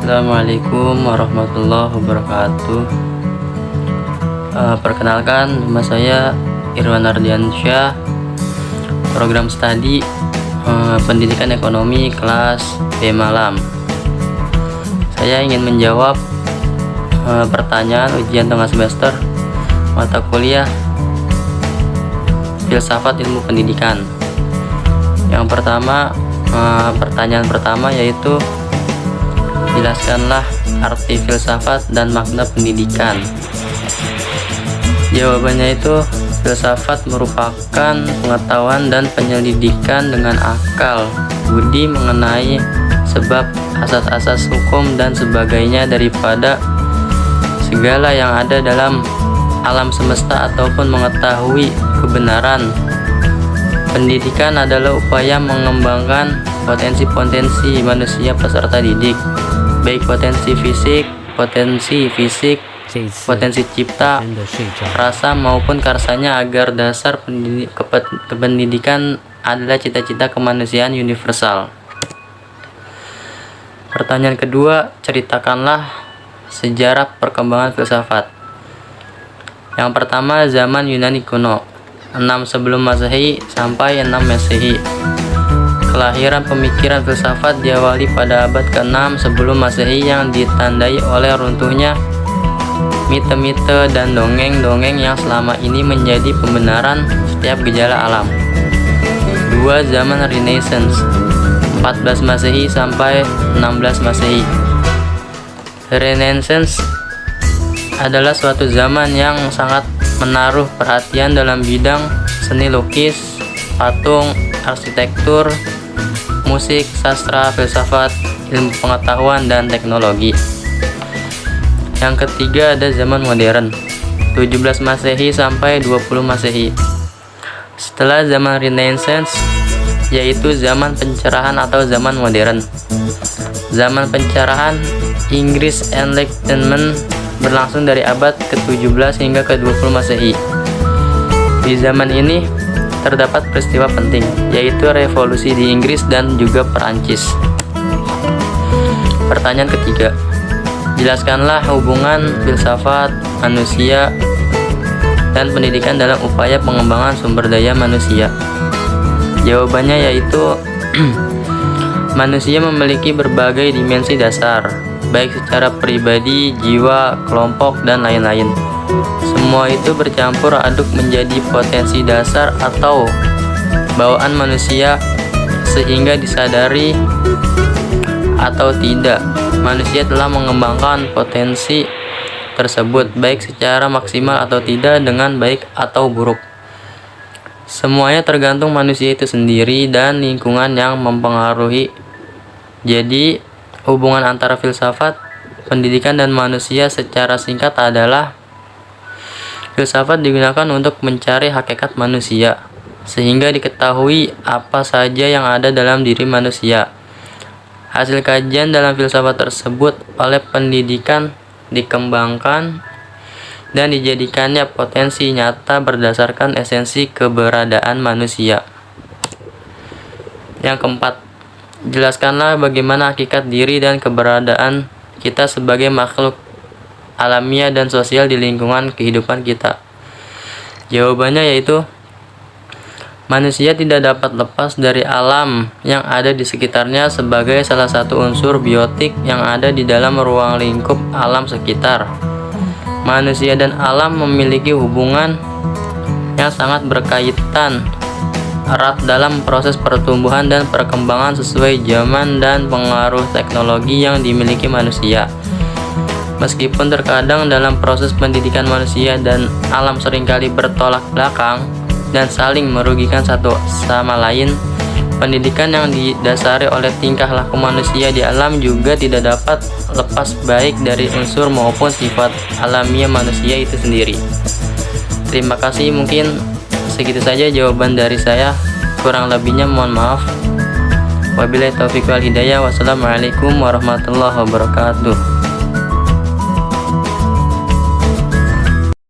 Assalamualaikum warahmatullahi wabarakatuh. Perkenalkan, nama saya Irwan Ardiansyah, program studi pendidikan ekonomi kelas B Malam. Saya ingin menjawab pertanyaan ujian tengah semester mata kuliah filsafat ilmu pendidikan. Yang pertama, pertanyaan pertama yaitu jelaskanlah arti filsafat dan makna pendidikan. Jawabannya itu, filsafat merupakan pengetahuan dan penyelidikan dengan akal budi mengenai sebab, asas-asas hukum dan sebagainya daripada segala yang ada dalam alam semesta ataupun mengetahui kebenaran. Pendidikan adalah upaya mengembangkan potensi-potensi manusia peserta didik, baik potensi fisik, potensi cipta, rasa maupun karsanya, agar dasar kependidikan adalah cita-cita kemanusiaan universal. Pertanyaan kedua, ceritakanlah sejarah perkembangan filsafat. Yang pertama, zaman Yunani kuno, 6 sebelum Masehi sampai 6 Masehi. Kelahiran pemikiran filsafat diawali pada abad ke-6 sebelum Masehi yang ditandai oleh runtuhnya mite-mite dan dongeng-dongeng yang selama ini menjadi pembenaran setiap gejala alam. 2. Zaman Renaissance, 14 Masehi sampai 16 Masehi. Renaissance adalah suatu zaman yang sangat menaruh perhatian dalam bidang seni lukis, patung, arsitektur, musik, sastra, filsafat, ilmu pengetahuan, dan teknologi. Yang ketiga ada zaman modern, 17 Masehi sampai 20 Masehi. Setelah zaman Renaissance, yaitu zaman pencerahan atau zaman modern. Zaman pencerahan Inggris Enlightenment berlangsung dari abad ke-17 hingga ke-20 Masehi. Di zaman ini terdapat peristiwa penting, yaitu revolusi di Inggris dan juga Perancis. Pertanyaan ketiga, jelaskanlah hubungan filsafat, manusia, dan pendidikan dalam upaya pengembangan sumber daya manusia. Jawabannya yaitu manusia memiliki berbagai dimensi dasar, baik secara pribadi, jiwa, kelompok, dan lain-lain. Semua itu bercampur aduk menjadi potensi dasar atau bawaan manusia, sehingga disadari atau tidak, manusia telah mengembangkan potensi tersebut, baik secara maksimal atau tidak, dengan baik atau buruk. Semuanya tergantung manusia itu sendiri dan lingkungan yang mempengaruhi. Jadi, hubungan antara filsafat, pendidikan, dan manusia secara singkat adalah filsafat digunakan untuk mencari hakikat manusia, sehingga diketahui apa saja yang ada dalam diri manusia. Hasil kajian dalam filsafat tersebut oleh pendidikan dikembangkan dan dijadikannya potensi nyata berdasarkan esensi keberadaan manusia. Yang keempat, jelaskanlah bagaimana hakikat diri dan keberadaan kita sebagai makhluk alamiah dan sosial di lingkungan kehidupan kita. Jawabannya yaitu manusia tidak dapat lepas dari alam yang ada di sekitarnya sebagai salah satu unsur biotik yang ada di dalam ruang lingkup alam sekitar. Manusia dan alam memiliki hubungan yang sangat berkaitan erat dalam proses pertumbuhan dan perkembangan sesuai zaman dan pengaruh teknologi yang dimiliki manusia. Meskipun terkadang dalam proses pendidikan manusia dan alam seringkali bertolak belakang dan saling merugikan satu sama lain, pendidikan yang didasari oleh tingkah laku manusia di alam juga tidak dapat lepas baik dari unsur maupun sifat alamiah manusia itu sendiri. Terima kasih, mungkin segitu saja jawaban dari saya. Kurang lebihnya mohon maaf. Wabillahi taufiq wal hidayah. Wassalamualaikum warahmatullahi wabarakatuh.